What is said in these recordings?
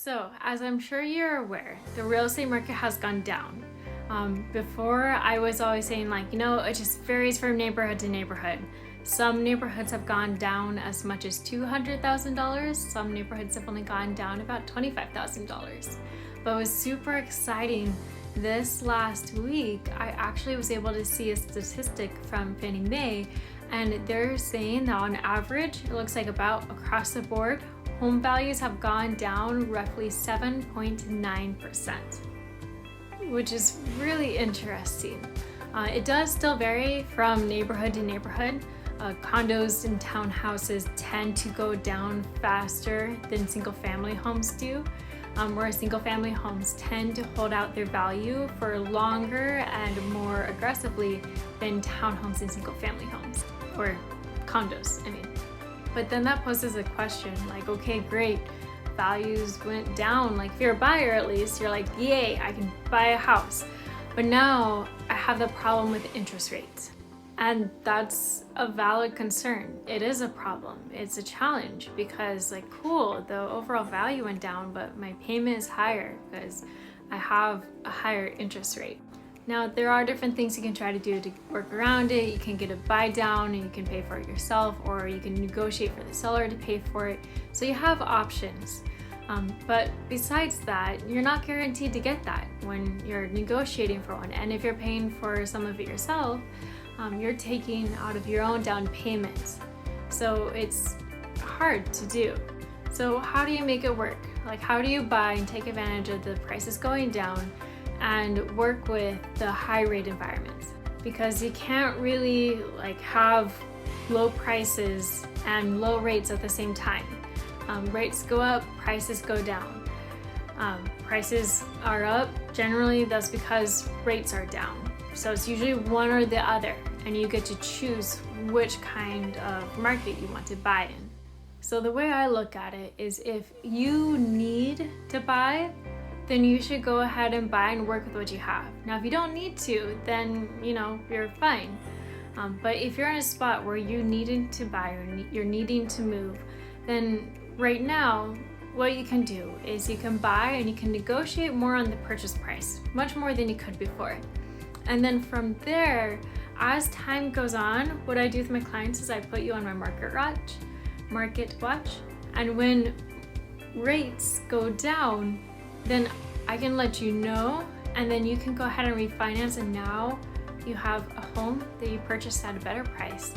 So, as I'm sure you're aware, the real estate market has gone down. Before, I was always saying it just varies from neighborhood to neighborhood. Some neighborhoods have gone down as much as $200,000. Some neighborhoods have only gone down about $25,000. But it was super exciting. This last week, I actually was able to see a statistic from Fannie Mae, and they're saying that on average, it looks like about across the board, home values have gone down roughly 7.9%, which is really interesting. It does still vary from neighborhood to neighborhood. Condos and townhouses tend to go down faster than single-family homes do, whereas single-family homes tend to hold out their value for longer and more aggressively than townhomes and single-family homes, or condos, I mean. But then that poses a question, okay, great, values went down. If you're a buyer at least, you're like, yay, I can buy a house. But now I have the problem with interest rates. And that's a valid concern. It is a problem. It's a challenge because cool, the overall value went down, but my payment is higher because I have a higher interest rate. Now, there are different things you can try to do to work around it. You can get a buy down and you can pay for it yourself, or you can negotiate for the seller to pay for it. So you have options. But besides that, you're not guaranteed to get that when you're negotiating for one. And if you're paying for some of it yourself, you're taking out of your own down payments. So it's hard to do. So how do you make it work? How do you buy and take advantage of the prices going down and work with the high rate environments? Because you can't really have low prices and low rates at the same time. Rates go up, prices go down. Prices are up, generally that's because rates are down. So it's usually one or the other, and you get to choose which kind of market you want to buy in. So the way I look at it is, if you need to buy, then you should go ahead and buy and work with what you have. Now, if you don't need to, then you're fine. But if you're in a spot where you're needing to buy or you're needing to move, then right now, what you can do is you can buy and you can negotiate more on the purchase price, much more than you could before. And then from there, as time goes on, what I do with my clients is I put you on my market watch. And when rates go down, then I can let you know, and then you can go ahead and refinance, and now you have a home that you purchased at a better price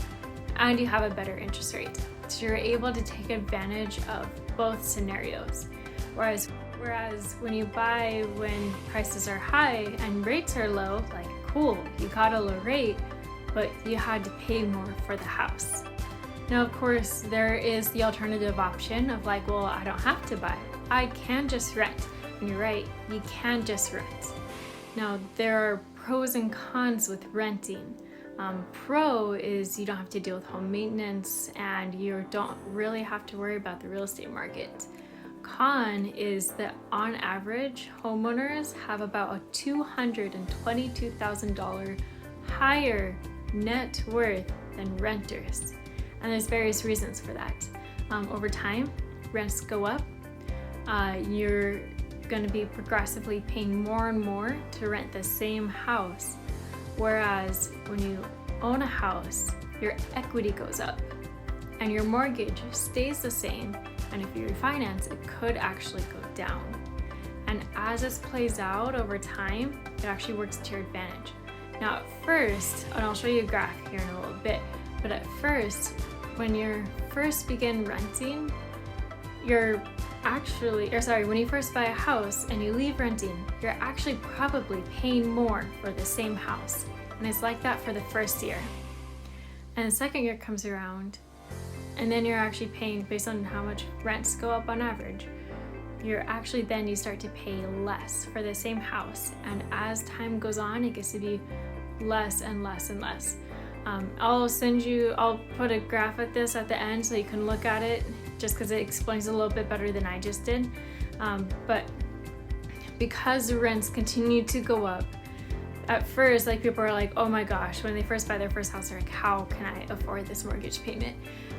and you have a better interest rate. So you're able to take advantage of both scenarios. Whereas when you buy when prices are high and rates are low, cool, you got a low rate, but you had to pay more for the house. Now, of course, there is the alternative option of well, I don't have to buy. I can just rent. And you're right, you can just rent. Now, there are pros and cons with renting. Pro is you don't have to deal with home maintenance and you don't really have to worry about the real estate market. Con is that on average, homeowners have about a $222,000 higher net worth than renters. And there's various reasons for that. Over time, rents go up. You're going to be progressively paying more and more to rent the same house. Whereas when you own a house, your equity goes up and your mortgage stays the same. And if you refinance, it could actually go down. And as this plays out over time, it actually works to your advantage. Now at first, and I'll show you a graph here in a little bit, but at first, when you first begin renting, when you first buy a house and you leave renting, you're actually probably paying more for the same house. And it's like that for the first year. And the second year comes around, and then you're actually paying based on how much rents go up on average. You start to pay less for the same house. And as time goes on, it gets to be less and less and less. I'll put a graph at this at the end so you can look at it, just because it explains a little bit better than I just did. But because the rents continue to go up, at first, people are like, oh my gosh, when they first buy their first house, they're like, how can I afford this mortgage payment?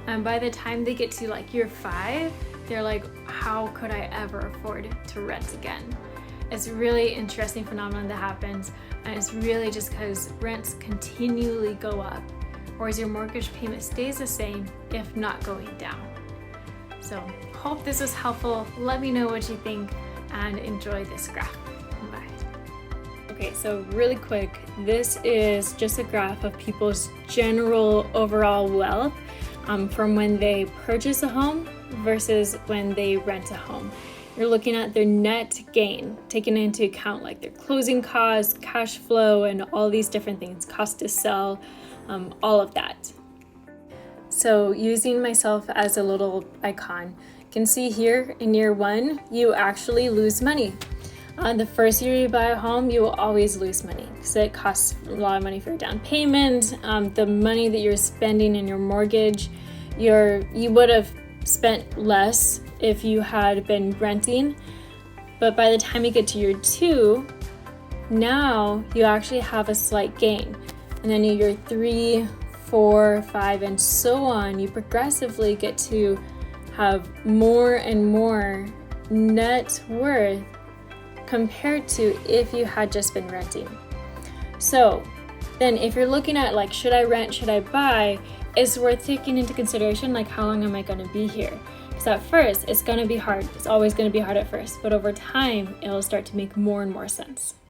And by the time they get to year 5, they're like, how could I ever afford to rent again? It's a really interesting phenomenon that happens, and it's really just because rents continually go up, whereas your mortgage payment stays the same, if not going down. So hope this was helpful. Let me know what you think and enjoy this graph. Bye. Okay, so really quick, this is just a graph of people's general overall wealth from when they purchase a home versus when they rent a home. You're looking at their net gain, taking into account like their closing costs, cash flow, and all these different things, cost to sell, all of that. So using myself as a little icon, you can see here in year 1, you actually lose money. The first year you buy a home, you will always lose money because it costs a lot of money for your down payment, the money that you're spending in your mortgage. You would have spent less if you had been renting, but by the time you get to year 2, now you actually have a slight gain. And then in year 3, 4, 5, and so on, you progressively get to have more and more net worth compared to if you had just been renting. So then if you're looking at like, should I rent, should I buy, it's worth taking into consideration like, how long am I going to be here? Because at first it's going to be hard. It's always going to be hard at first, but over time it'll start to make more and more sense.